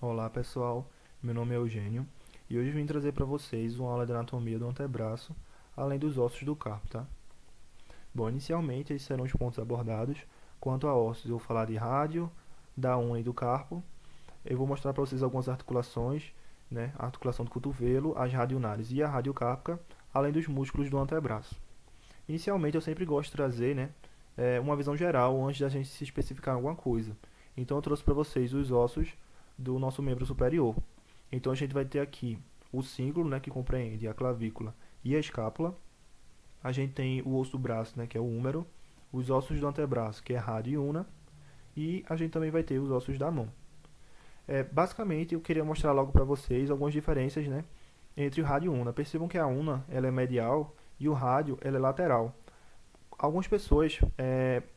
Olá pessoal, meu nome é Eugênio e hoje eu vim trazer para vocês uma aula de anatomia do antebraço, além dos ossos do carpo, tá? Bom, inicialmente esses serão os pontos abordados. Quanto a ossos, eu vou falar de rádio, da unha e do carpo. Eu vou mostrar para vocês algumas articulações, né? A articulação do cotovelo, as radionares e a radiocárpica, além dos músculos do antebraço. Inicialmente eu sempre gosto de trazer, né, uma visão geral antes da gente se especificar em alguma coisa. Então eu trouxe para vocês os ossos do nosso membro superior. Então a gente vai ter aqui o cíngulo, né, que compreende a clavícula e a escápula. A gente tem o osso do braço, né, que é o húmero, os ossos do antebraço, que é rádio e una, e a gente também vai ter os ossos da mão. Basicamente, eu queria mostrar logo para vocês algumas diferenças, né, entre o rádio e una. Percebam que a una ela é medial e o rádio ela é lateral. Algumas pessoas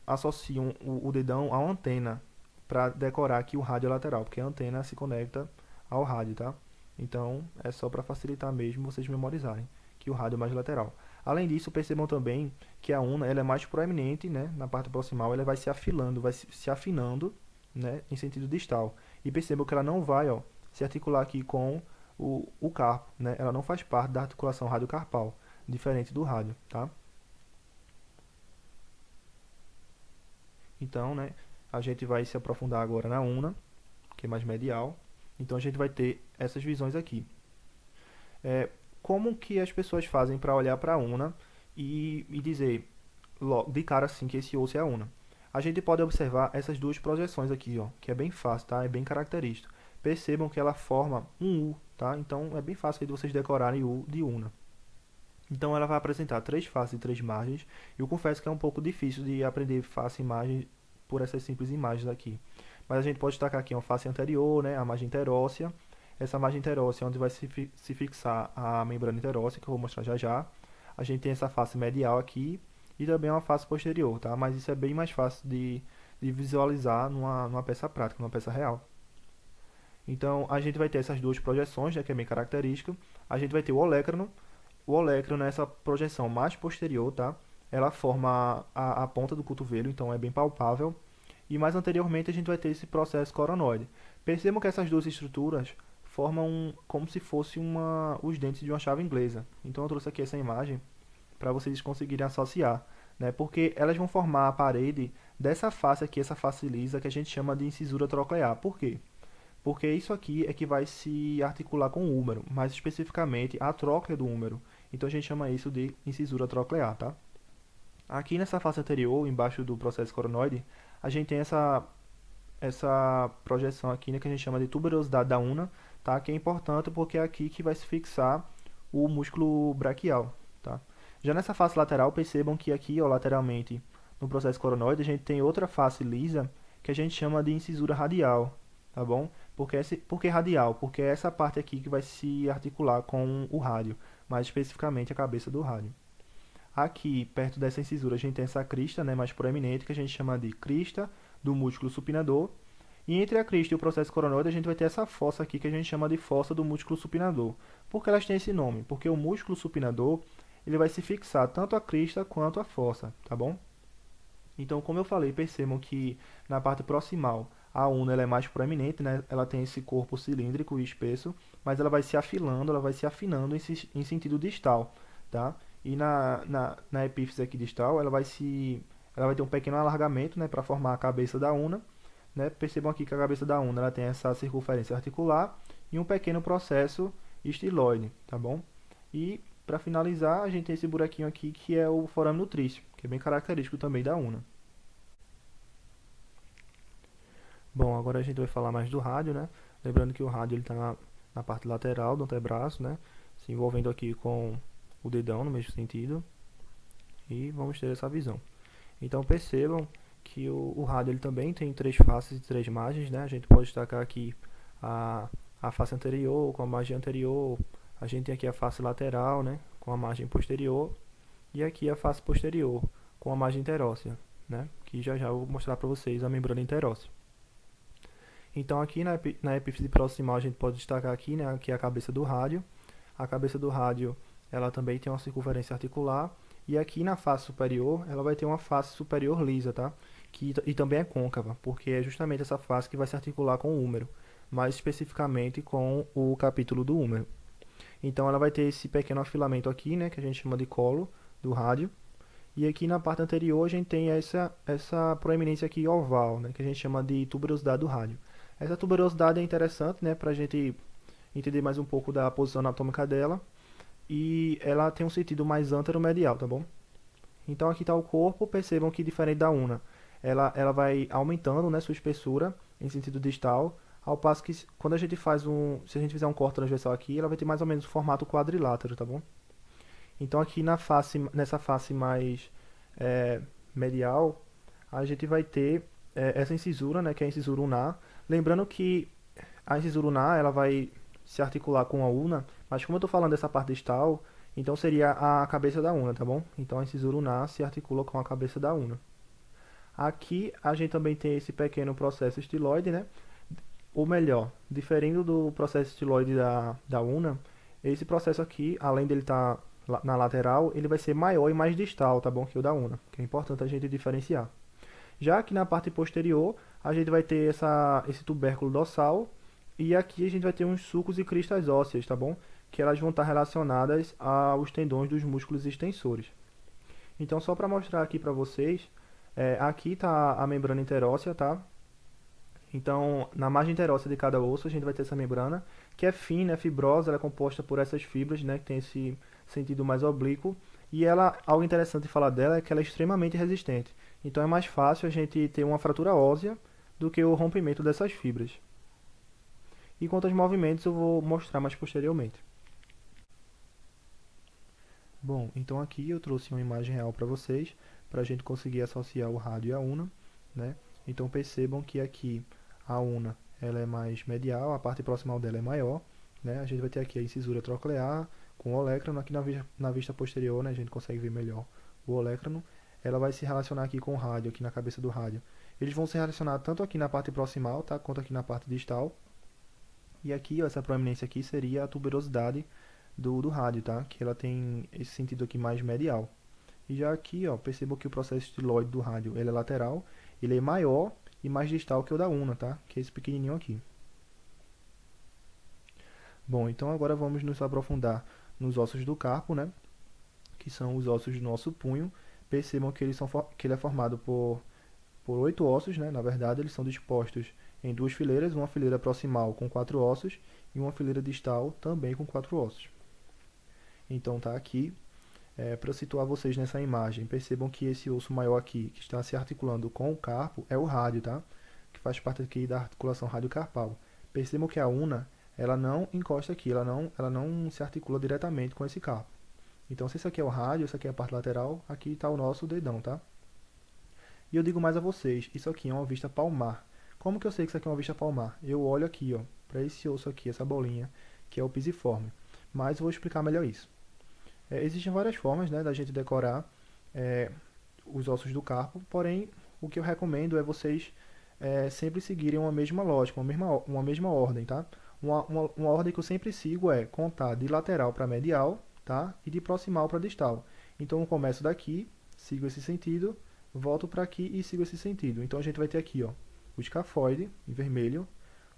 associam o dedão a uma antena para decorar que o rádio é lateral, porque a antena se conecta ao rádio, tá? Então, é só para facilitar mesmo vocês memorizarem que o rádio é mais lateral. Além disso, percebam também que a una ela é mais proeminente, né? Na parte proximal, ela vai se afilando, vai se afinando, né? Em sentido distal. E percebam que ela não vai, ó, se articular aqui com o carpo, né? Ela não faz parte da articulação radiocarpal, diferente do rádio, tá? Então, né, a gente vai se aprofundar agora na una, que é mais medial. Então a gente vai ter essas visões aqui. Como que as pessoas fazem para olhar para a una e dizer de cara assim que esse osso é a una? A gente pode observar essas duas projeções aqui, ó, que é bem fácil, tá? É bem característico. Percebam que ela forma um U, tá? Então é bem fácil de vocês decorarem o U de una. Então ela vai apresentar três faces e três margens. Eu confesso que é um pouco difícil de aprender face e margem por essas simples imagens aqui. Mas a gente pode destacar aqui uma face anterior, né, a margem interóssea. Essa margem interóssea é onde vai se fixar a membrana interóssea, que eu vou mostrar já já. A gente tem essa face medial aqui e também uma face posterior, tá? Mas isso é bem mais fácil de visualizar numa peça prática, numa peça real. Então a gente vai ter essas duas projeções, né, que é bem característico. A gente vai ter o olecrano. O olecrano nessa projeção mais posterior, tá? Ela forma a ponta do cotovelo, então é bem palpável. E mais anteriormente a gente vai ter esse processo coronoide. Percebam que essas duas estruturas formam como se fosse os dentes de uma chave inglesa. Então eu trouxe aqui essa imagem para vocês conseguirem associar, né? Porque elas vão formar a parede dessa face aqui, essa face lisa que a gente chama de incisura troclear. Por quê? Porque isso aqui é que vai se articular com o húmero, mais especificamente a tróclea do húmero. Então a gente chama isso de incisura troclear, tá? Aqui nessa face anterior, embaixo do processo coronoide, a gente tem essa projeção aqui, né, que a gente chama de tuberosidade da una, tá? Que é importante porque é aqui que vai se fixar o músculo braquial, tá? Já nessa face lateral, percebam que aqui, ó, lateralmente, no processo coronoide, a gente tem outra face lisa que a gente chama de incisura radial, tá bom? Por que radial? Porque é essa parte aqui que vai se articular com o rádio, mais especificamente a cabeça do rádio. Aqui, perto dessa incisura, a gente tem essa crista, né, mais proeminente, que a gente chama de crista do músculo supinador. E entre a crista e o processo coronoide, a gente vai ter essa fossa aqui, que a gente chama de fossa do músculo supinador. Por que elas têm esse nome? Porque o músculo supinador ele vai se fixar tanto a crista quanto a fossa, tá bom? Então, como eu falei, percebam que na parte proximal a una ela é mais proeminente, né? Ela tem esse corpo cilíndrico e espesso, mas ela vai se afilando, ela vai se afinando em sentido distal, tá? E na epífise aqui distal, ela vai ter um pequeno alargamento, né, para formar a cabeça da una, né? Percebam aqui que a cabeça da una ela tem essa circunferência articular e um pequeno processo estiloide, tá bom? E para finalizar, a gente tem esse buraquinho aqui que é o forame nutrício, que é bem característico também da una. Bom, agora a gente vai falar mais do rádio, né? Lembrando que o rádio está na parte lateral do antebraço, né? Se envolvendo aqui com o dedão no mesmo sentido. E vamos ter essa visão. Então percebam que o rádio ele também tem três faces e três margens, né? A gente pode destacar aqui a face anterior com a margem anterior. A gente tem aqui a face lateral, né? Com a margem posterior. E aqui a face posterior com a margem interóssea, né? Que já eu vou mostrar para vocês a membrana interóssea. Então aqui na epífise proximal a gente pode destacar aqui, né, que é a cabeça do rádio. A cabeça do rádio ela também tem uma circunferência articular. E aqui na face superior ela vai ter uma face superior lisa, tá? E também é côncava, porque é justamente essa face que vai se articular com o húmero. mais especificamente com o capítulo do húmero. Então ela vai ter esse pequeno afilamento aqui, né, que a gente chama de colo do rádio. E aqui na parte anterior a gente tem essa proeminência aqui oval, né, que a gente chama de tuberosidade do rádio. Essa tuberosidade é interessante, né, para a gente entender mais um pouco da posição anatômica dela. E ela tem um sentido mais anteromedial, tá bom? Então aqui está o corpo, percebam que diferente da una, ela vai aumentando, né, sua espessura em sentido distal, ao passo que quando a gente se a gente fizer um corte transversal aqui, ela vai ter mais ou menos o formato quadrilátero, tá bom? Então aqui nessa face mais é, medial, a gente vai ter essa incisura, né, que é a incisura ulnar. Lembrando que a incisura ulnar ela vai se articular com a ulna, mas como eu estou falando dessa parte distal, então seria a cabeça da ulna, tá bom? Então a incisura ulnar se articula com a cabeça da ulna. Aqui a gente também tem esse pequeno processo estiloide, né? Ou melhor, diferindo do processo estiloide da ulna, esse processo aqui, além dele estar na lateral, ele vai ser maior e mais distal, tá bom? Que o da ulna, que é importante a gente diferenciar. Já aqui na parte posterior, a gente vai ter esse tubérculo dorsal, e aqui a gente vai ter uns sulcos e cristas ósseas, tá bom? Que elas vão estar relacionadas aos tendões dos músculos extensores. Então, só para mostrar aqui para vocês, aqui está a membrana interóssea, tá? Então, na margem interóssea de cada osso, a gente vai ter essa membrana, que é fina, é fibrosa, ela é composta por essas fibras, né? Que tem esse sentido mais oblíquo. E ela, algo interessante de falar dela é que ela é extremamente resistente. Então, é mais fácil a gente ter uma fratura óssea do que o rompimento dessas fibras. E quanto aos movimentos, eu vou mostrar mais posteriormente. Bom, então aqui eu trouxe uma imagem real para vocês, para a gente conseguir associar o rádio e a una, né? Então percebam que aqui a una ela é mais medial, a parte proximal dela é maior, né? A gente vai ter aqui a incisura troclear com o olecrano, aqui na vista posterior, né? A gente consegue ver melhor o olecrano. Ela vai se relacionar aqui com o rádio, aqui na cabeça do rádio. Eles vão se relacionar tanto aqui na parte proximal, tá? Quanto aqui na parte distal. E aqui, ó, essa proeminência aqui seria a tuberosidade do rádio, tá? Que ela tem esse sentido aqui mais medial. E já aqui, ó, percebam que o processo estiloide do rádio ele é lateral, ele é maior e mais distal que o da una, tá? Que é esse pequenininho aqui. Bom, então agora vamos nos aprofundar nos ossos do carpo, né? Que são os ossos do nosso punho. Percebam que ele é formado por 8 ossos, né? Na verdade, eles são dispostos em duas fileiras, uma fileira proximal com 4 ossos e uma fileira distal também com 4 ossos. Então tá aqui, para situar vocês nessa imagem, percebam que esse osso maior aqui, que está se articulando com o carpo, é o rádio, tá? Que faz parte aqui da articulação radiocarpal. Percebam que a una, ela não encosta aqui, ela não se articula diretamente com esse carpo. Então, se isso aqui é o rádio, isso aqui é a parte lateral, aqui está o nosso dedão, tá? E eu digo mais a vocês, isso aqui é uma vista palmar. Como que eu sei que isso aqui é uma vista palmar? Eu olho aqui, ó, para esse osso aqui, essa bolinha, que é o pisiforme. Mas eu vou explicar melhor isso. Existem várias formas, né, da gente decorar os ossos do carpo, porém, o que eu recomendo é vocês sempre seguirem uma mesma lógica, uma mesma ordem, tá? Uma ordem que eu sempre sigo é contar de lateral para medial, tá? E de proximal para distal. Então, eu começo daqui, sigo esse sentido, volto para aqui e sigo esse sentido. Então, a gente vai ter aqui, ó, o escafoide, em vermelho,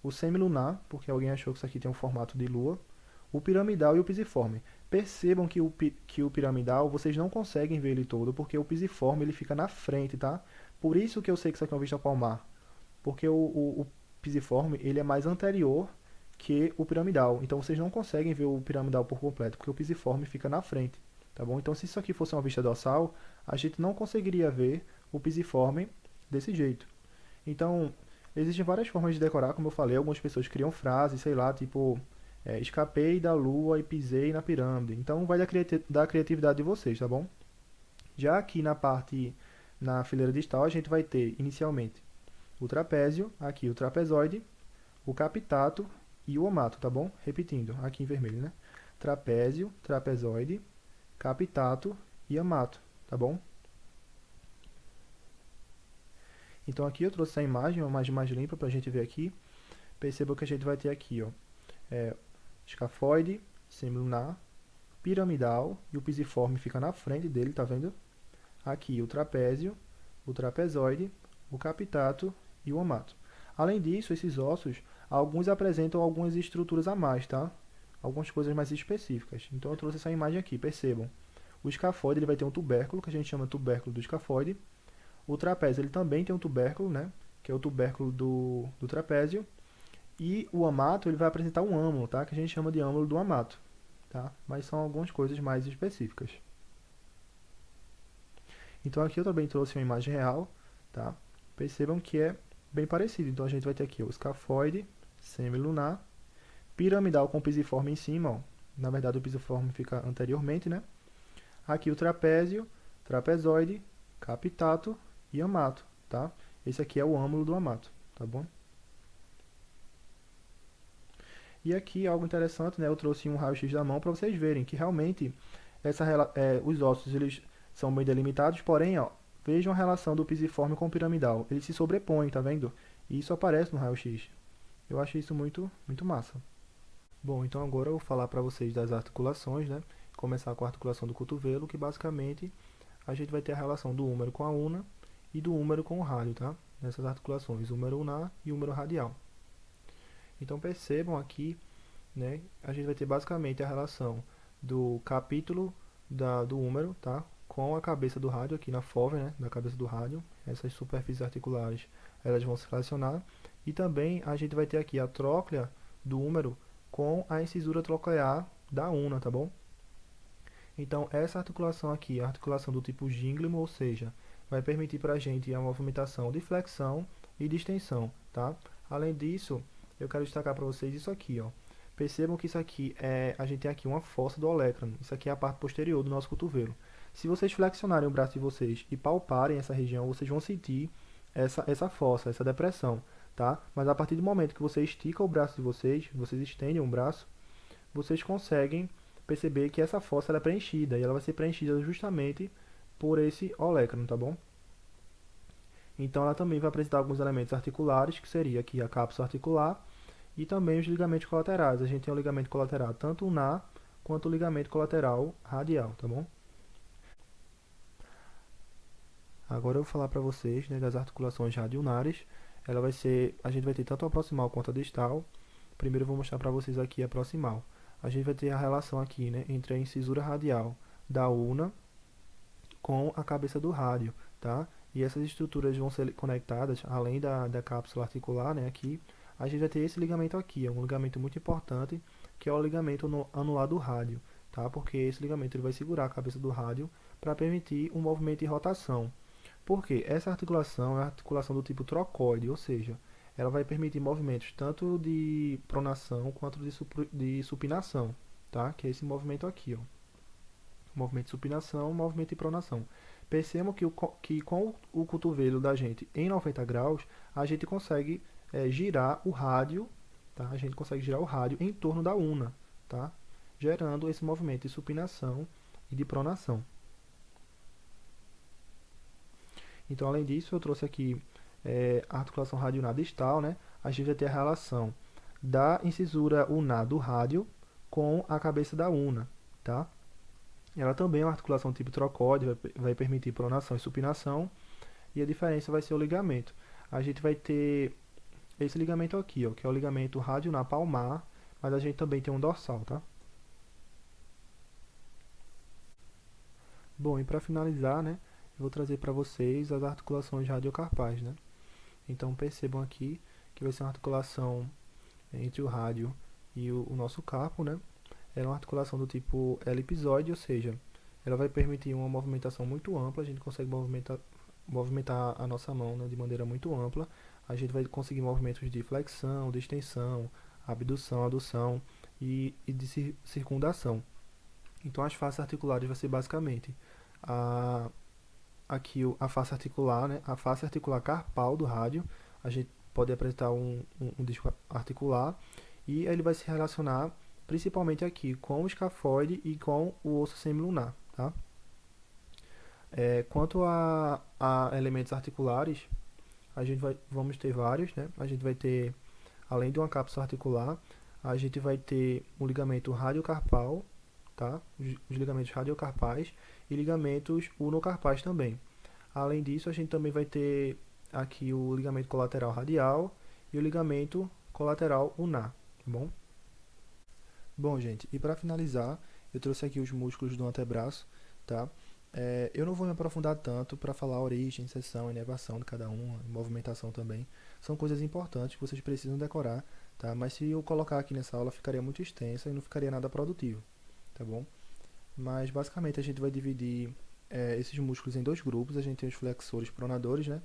o semilunar, porque alguém achou que isso aqui tem um formato de lua, o piramidal e o pisiforme. Percebam que o piramidal, vocês não conseguem ver ele todo, porque o pisiforme ele fica na frente, tá? Por isso que eu sei que isso aqui é uma vista palmar, porque o pisiforme ele é mais anterior que o piramidal. Então vocês não conseguem ver o piramidal por completo, porque o pisiforme fica na frente, tá bom? Então se isso aqui fosse uma vista dorsal, a gente não conseguiria ver o pisiforme desse jeito. Então, existem várias formas de decorar, como eu falei, algumas pessoas criam frases, sei lá, tipo, escapei da lua e pisei na pirâmide. Então vai da criatividade de vocês, tá bom? Já aqui na fileira distal, a gente vai ter, inicialmente, o trapézio, aqui o trapezoide, o capitato e o omato, tá bom? Repetindo, aqui em vermelho, né? Trapézio, trapezoide, capitato e omato, tá bom? Então aqui eu trouxe essa imagem, uma imagem mais limpa para a gente ver aqui. Perceba que a gente vai ter aqui, ó, escafoide, semilunar, piramidal e o pisiforme fica na frente dele, tá vendo? Aqui o trapézio, o trapezoide, o capitato e o omato. Além disso, esses ossos, Alguns apresentam algumas estruturas a mais, tá? Algumas coisas mais específicas. Então eu trouxe essa imagem aqui, percebam. O escafoide ele vai ter um tubérculo, que a gente chama tubérculo do escafoide. O trapézio ele também tem um tubérculo, né? Que é o tubérculo do trapézio. E o amato ele vai apresentar um âmulo, tá? Que a gente chama de âmulo do amato, tá? Mas são algumas coisas mais específicas. Então aqui eu também trouxe uma imagem real, tá? Percebam que é bem parecido. Então a gente vai ter aqui o escafoide semilunar, piramidal com pisiforme em cima, ó. Na verdade o pisiforme fica anteriormente, né? Aqui o trapézio, trapezoide, capitato e amato, tá? Esse aqui é o âmulo do amato, tá bom? E aqui algo interessante, né? Eu trouxe um raio-x da mão para vocês verem que realmente os ossos eles são bem delimitados, porém, ó, vejam a relação do pisiforme com o piramidal. Eles se sobrepõem, tá vendo? E isso aparece no raio-x. Eu acho isso muito massa. Bom, então agora eu vou falar para vocês das articulações, né? Começar com a articulação do cotovelo, que basicamente a gente vai ter a relação do húmero com a una e do húmero com o rádio, tá? Nessas articulações, húmero unar e húmero radial. Então percebam aqui, né? A gente vai ter basicamente a relação do capítulo do húmero, tá? Com a cabeça do rádio aqui na fóvea, né? Da cabeça do rádio. Essas superfícies articulares, elas vão se relacionar. E também a gente vai ter aqui a tróclea do húmero com a incisura troclear da una, tá bom? Então, essa articulação aqui, a articulação do tipo gínglimo, ou seja, vai permitir para a gente a movimentação de flexão e de extensão, tá? Além disso, eu quero destacar para vocês isso aqui, ó. Percebam que isso aqui a gente tem aqui uma fossa do olecrano. Isso aqui é a parte posterior do nosso cotovelo. Se vocês flexionarem o braço de vocês e palparem essa região, vocês vão sentir essa fossa, essa depressão, tá? Mas a partir do momento que você estica o braço de vocês estendem o braço, vocês conseguem perceber que essa fossa ela é preenchida, e ela vai ser preenchida justamente por esse olecrano, tá bom? Então ela também vai apresentar alguns elementos articulares, que seria aqui a cápsula articular, e também os ligamentos colaterais. A gente tem o ligamento colateral tanto unar, quanto o ligamento colateral radial, tá bom? Agora eu vou falar para vocês, né, das articulações radionares. A gente vai ter tanto a proximal quanto a distal. Primeiro eu vou mostrar para vocês aqui a proximal. A gente vai ter a relação aqui, né, entre a incisura radial da una com a cabeça do rádio, tá? E essas estruturas vão ser conectadas, além da cápsula articular, né, aqui, a gente vai ter esse ligamento aqui, é um ligamento muito importante, que é o ligamento anular do rádio, tá? Porque esse ligamento ele vai segurar a cabeça do rádio para permitir um movimento de rotação. Por quê? Essa articulação é a articulação do tipo trocoide, ou seja, ela vai permitir movimentos tanto de pronação quanto de supinação, tá? Que é esse movimento aqui, ó. Movimento de supinação, movimento de pronação. Percebam que com o cotovelo da gente em 90 graus, a gente consegue girar o rádio, tá? A gente consegue girar o rádio em torno da una, tá? Gerando esse movimento de supinação e de pronação. Então, além disso, eu trouxe aqui a articulação radionar distal, né? A gente vai ter a relação da incisura unar do rádio com a cabeça da una, tá? Ela também é uma articulação tipo trocóide, vai permitir pronação e supinação, e a diferença vai ser o ligamento. A gente vai ter esse ligamento aqui, ó, que é o ligamento radionar palmar, mas a gente também tem um dorsal, tá? Bom, e para finalizar, né, eu vou trazer para vocês as articulações radiocarpais, né? Então percebam aqui que vai ser uma articulação entre o rádio e o nosso carpo, né? Ela é uma articulação do tipo elipsoide, ou seja, ela vai permitir uma movimentação muito ampla, a gente consegue movimentar a nossa mão, né, de maneira muito ampla, a gente vai conseguir movimentos de flexão, de extensão, abdução, adução e de circundação. Então as faces articulares vai ser basicamente aqui a face articular, né, a face articular carpal do rádio, a gente pode apresentar um disco articular e ele vai se relacionar principalmente aqui com o escafoide e com o osso semilunar, tá? Quanto a elementos articulares, vamos ter vários, né? A gente vai ter, além de uma cápsula articular, a gente vai ter o ligamento radiocarpal, tá? Os ligamentos radiocarpais e ligamentos unocarpais também. Além disso, a gente também vai ter aqui o ligamento colateral radial e o ligamento colateral ulnar, tá bom? Bom, gente, e para finalizar, eu trouxe aqui os músculos do antebraço, tá? Eu não vou me aprofundar tanto para falar a origem, seção, inervação de cada um, movimentação também. São coisas importantes que vocês precisam decorar, tá? Mas se eu colocar aqui nessa aula, ficaria muito extensa e não ficaria nada produtivo, tá bom? Mas basicamente a gente vai dividir esses músculos em dois grupos. A gente tem os flexores pronadores, né?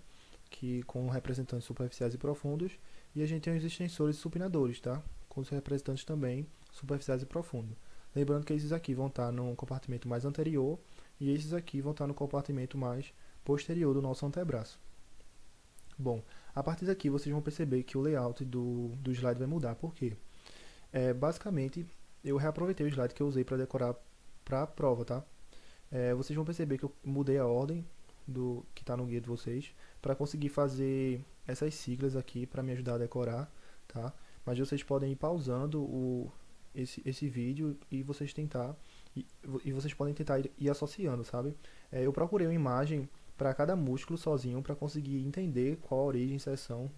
Que com representantes superficiais e profundos, e a gente tem os extensores supinadores, tá? Com os representantes também superficiais e profundos. Lembrando que esses aqui vão estar no compartimento mais anterior e esses aqui vão estar no compartimento mais posterior do nosso antebraço. Bom, a partir daqui vocês vão perceber que o layout do slide vai mudar. Por quê? Basicamente, eu reaproveitei o slide que eu usei para decorar para a prova, tá? Vocês vão perceber que eu mudei a ordem do que está no guia de vocês para conseguir fazer essas siglas aqui para me ajudar a decorar, tá? Mas vocês podem ir pausando esse vídeo e vocês vocês podem tentar ir associando, sabe? Eu procurei uma imagem para cada músculo sozinho para conseguir entender qual a origem, seção,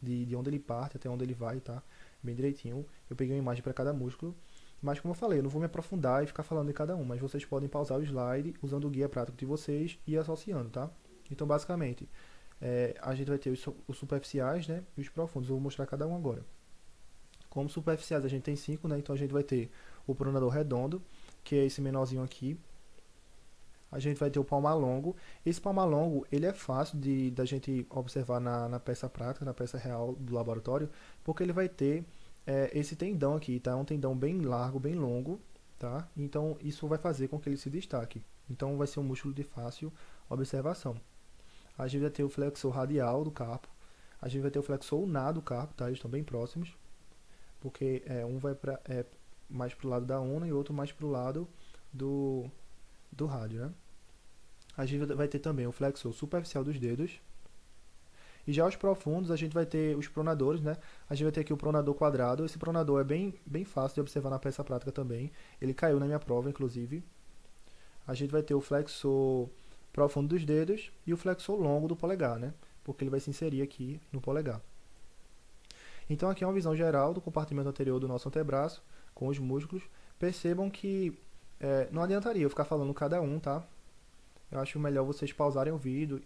de onde ele parte até onde ele vai, tá? Bem direitinho. Eu peguei uma imagem para cada músculo. Mas como eu falei, eu não vou me aprofundar e ficar falando de cada um, mas vocês podem pausar o slide usando o guia prático de vocês e ir associando, tá? Então, basicamente, a gente vai ter os superficiais, né, e os profundos. Eu vou mostrar cada um agora. Como superficiais a gente tem 5, né, então a gente vai ter o pronador redondo, que é esse menorzinho aqui. A gente vai ter o palmar longo. Esse palmar longo, ele é fácil da gente observar na peça prática, na peça real do laboratório, porque ele vai ter esse tendão aqui, tá? É um tendão bem largo, bem longo, tá? Então, isso vai fazer com que ele se destaque. Então, vai ser um músculo de fácil observação. A gente vai ter o flexor radial do carpo. A gente vai ter o flexor ulnar do carpo, tá? Eles estão bem próximos, porque um vai mais para o lado da una e o outro mais para o lado do rádio, né? A gente vai ter também o flexor superficial dos dedos. E já os profundos, a gente vai ter os pronadores, né? A gente vai ter aqui o pronador quadrado. Esse pronador é bem fácil de observar na peça prática também. Ele caiu na minha prova, inclusive. A gente vai ter o flexor profundo dos dedos e o flexor longo do polegar, né? Porque ele vai se inserir aqui no polegar. Então aqui é uma visão geral do compartimento anterior do nosso antebraço, com os músculos. Percebam que não adiantaria eu ficar falando cada um, tá? Eu acho melhor vocês pausarem o vídeo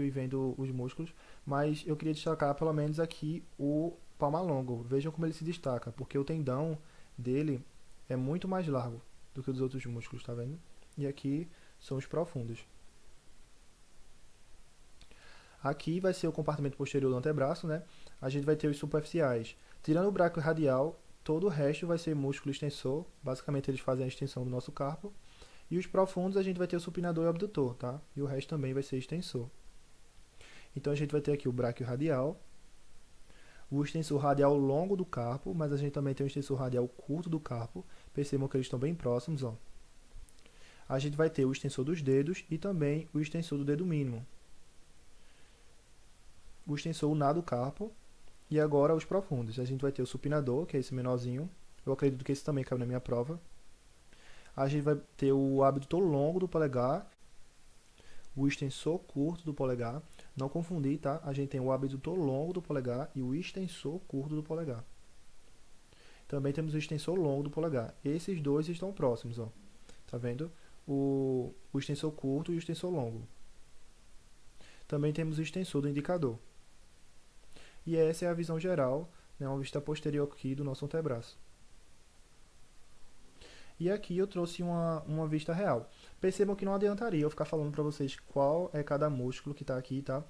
e vendo os músculos, mas eu queria destacar pelo menos aqui o palmar longo. Vejam como ele se destaca, porque o tendão dele é muito mais largo do que os outros músculos, tá vendo? E aqui são os profundos. Aqui vai ser o compartimento posterior do antebraço, né? A gente vai ter os superficiais. Tirando o bráquio radial, todo o resto vai ser músculo extensor. Basicamente eles fazem a extensão do nosso carpo. E os profundos a gente vai ter o supinador e o abdutor, tá? E o resto também vai ser extensor. Então a gente vai ter aqui o bráquio radial, o extensor radial longo do carpo, mas a gente também tem o extensor radial curto do carpo. Percebam que eles estão bem próximos, ó. A gente vai ter o extensor dos dedos e também o extensor do dedo mínimo. O extensor ulnar do carpo e agora os profundos. A gente vai ter o supinador, que é esse menorzinho. Eu acredito que esse também caiu na minha prova. A gente vai ter o abdutor longo do polegar, o extensor curto do polegar. Não confundir, tá? A gente tem o abdutor longo do polegar e o extensor curto do polegar. Também temos o extensor longo do polegar. Esses dois estão próximos, ó. Tá vendo? O extensor curto e o extensor longo. Também temos o extensor do indicador. E essa é a visão geral, né? Uma vista posterior aqui do nosso antebraço. E aqui eu trouxe uma vista real. Percebam que não adiantaria eu ficar falando para vocês qual é cada músculo que está aqui, tá?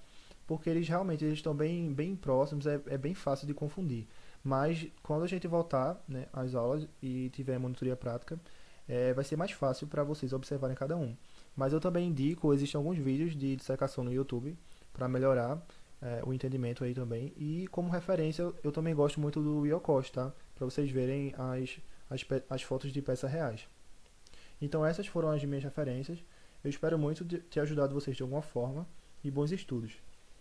Porque eles realmente estão bem próximos, é bem fácil de confundir. Mas quando a gente voltar, né, às aulas e tiver monitoria prática, vai ser mais fácil para vocês observarem cada um. Mas eu também indico, existem alguns vídeos de dissecação no YouTube para melhorar o entendimento aí também. E como referência, eu também gosto muito do Yokoshi, tá? Para vocês verem as fotos de peças reais. Então essas foram as minhas referências. Eu espero muito ter ajudado vocês de alguma forma e bons estudos.